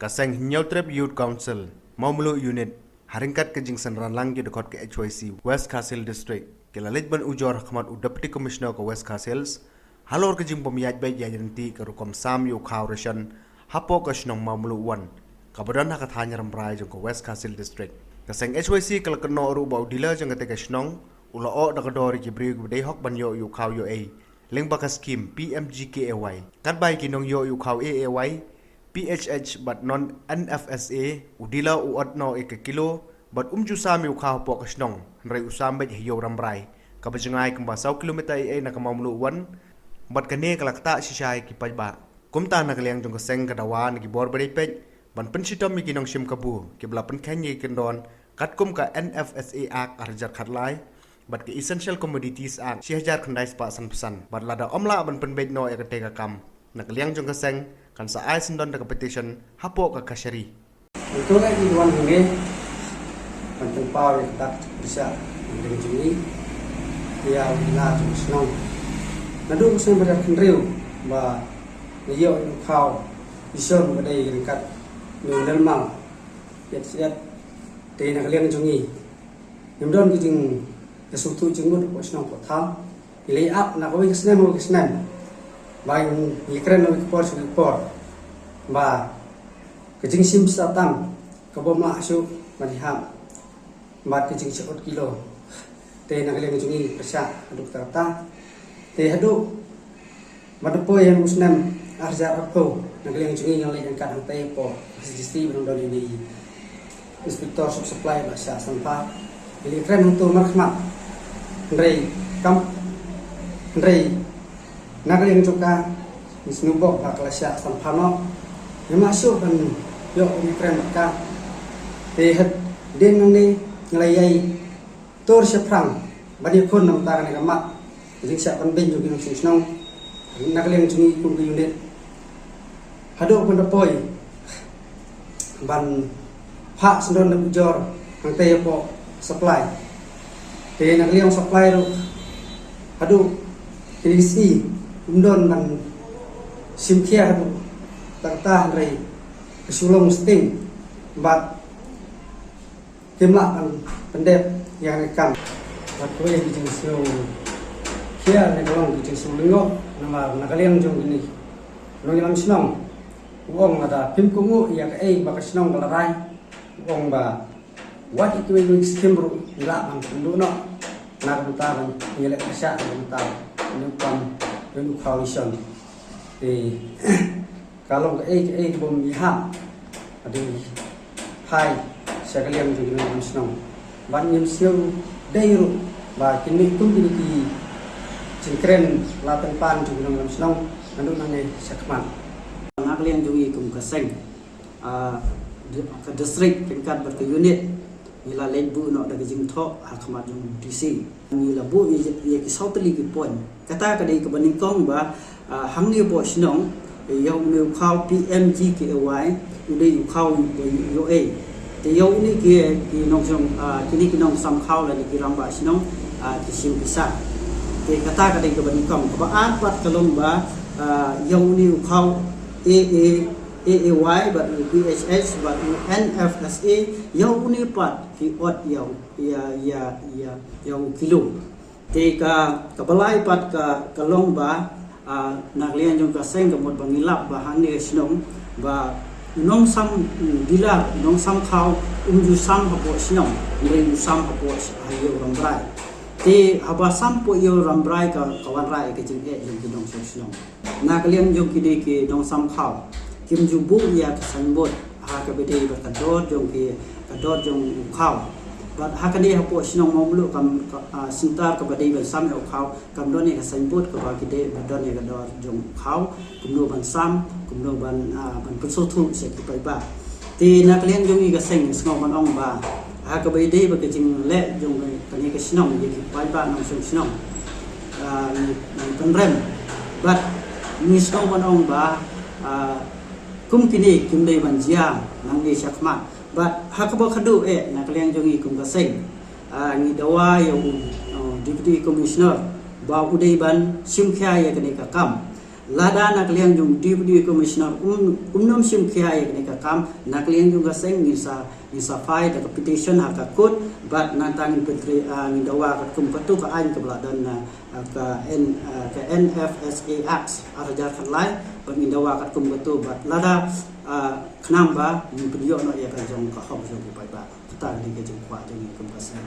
Kaseng Nyautrep Youth Council, Maumulu Unit, Haringkat ke Jingsan Ranlang di dekat ke HYC, West Castle District, ke Lalitban Ujor Ahmad Deputy Commissioner ke West Castles, halor ke jing pemiyaj baik ya janti ke rukom Sam Yu Khao Rashan, hapo ke Shnong Maumulu Wan, kabadan hakat hanya rambrai jong ke West Castle District. Kaseng HYC kalau kena oru bau dila jong ke Shnong, ula o dakadori ki beri gede hok ban yo Yu Khao yo a, ling bakas skim PMGKAY, kat baik kinong yo Yu Khao AAY, PHH but non NFSA udila uat no eke kilo but sami ukah po kasnong rai usam bet hiyo rambrai kabajengai kemba 1 kilometer na kamamlu wan but kane kalakta sisai ki pajba kumta na kaliang jong kaseng kadawan ki bor bari pej ban pensitom mi kinong sim kabu ki bla pen kanye kendon kat kum ka NFSA ak arjar khatlai but ke essential commodities ak 1000 khandai spa san pesan but lada omla ban pen bet no eke teka kam na kaliang jong kaseng kan sa ay sindon na competition hapo ka kasyari. Ito ay iwan hingga pantang pau yang tak bisa dengan juni dia wila jung senong. Nadu sen berarti riu ba niyo kau iso badai dekat nundal mal yat te nak liang jungi nimdon kijing kesutu jenggut ko senong ko tham ilai up nak ko kisnem baik ikran nak ekspor ba kejing sim satang kabom la su maliham mat kejing 1 kilo te nak leng jungi persa aduk tata te hadu madapo yang musnam arja apo nak leng jungi yang leng kan te po sisi belum dari ini inspektor supply bahasa sampah ili kren untuk markhmat ndrei kam ndrei nak leng juga isnubok kelasya sampano yang masuk kan yo ukren ka te het den nang ni ngelayai tor seprang bani kon nang ta kan kamat jing sia pan bin juga nang sinong nak leng jungi kum ke unit hado pun dapoi ban phak sendon nak jor nang te po supply te nak leng supply ro hado kilisi undon ban simkia hado tata rai kesulung sting bat kimla pendep yang rekam bat kowe dijing sio kia ne kolong dijing sulingo nama nakaliang jong ini no yang sinong wong ada pim kungu ya ke ba sinong balarai wong ba wat itu we skim bro ila man nduno nak butaran yele kasya butar nupam benu coalition kalau ke bom lihat ada hai sekalian juga dengan senang banyak siu dairu bah kini pun di cingkren latan pan juga dengan senang anu nane sekman naklian juga kum kaseng ke distrik tingkat berke unit ila lebu nak daga jingtho hakmat jung DC ila bu ye ki sautli ki pon kata kadai ke baningkong ba hamni bo senang yang Yu Khao PMGKAY udah Yu Khao yo a te yo ini ki nong song kini ki nong sam khao la ki rang ba sinong ki sim bisa te kata ka dei ka bani kom ba an pat kalong ba yo ni Yu Khao AAY ba PHH ba NFSA yo ni pat ki ot yo yo kilo te ka balai pat ka kalong ba nak lian jong kaseng kemot bangilap bahan ni sinong ba nong sam dilar nong sam khao sam hapo sinong ni sam hapo ayo rambrai te haba sam po yo rambrai ka kawan rai ke jing jong kinong sinong nak lian jong kide ke nong sam khao kim jubu ya kasambot ha ka bede ba kadot jong ke kadot jong khao bat hakani hapo sinong momlu kam sintar ka badai ban sam yo khao kam don ne ka sanbot ka ba kide badon ne ka dor jong khao kumno ban sam kumno ban penso thu se ki pai ba ti na klien jong i ka seng sngo ban ong ba ha ka badai ba ke jing le jong ka ne ka sinong ye ki pai ba nong sinong ni penrem bat ni sngo ban ong ba kum kini kum dei ban jia nang ni sakma but hakabo khadu nak liang jongi kum kaseng ngi dawa yo deputy commissioner ba udai ban simkhya ya kene ka kam lada nak liang jung deputy commissioner umnom sim kiai ni ka kam nak liang jung ka seng ni sa file da petition ha ka kut bat nantang petri ni dawa ka kum patu ka ain ka beladan ka NFSA Act arajar kan lai bat ni dawa ka kum patu bat lada kenamba ni penyo no ya ka jong ka hom jong pai ba ta ni ke jong kwa jong kum ka seng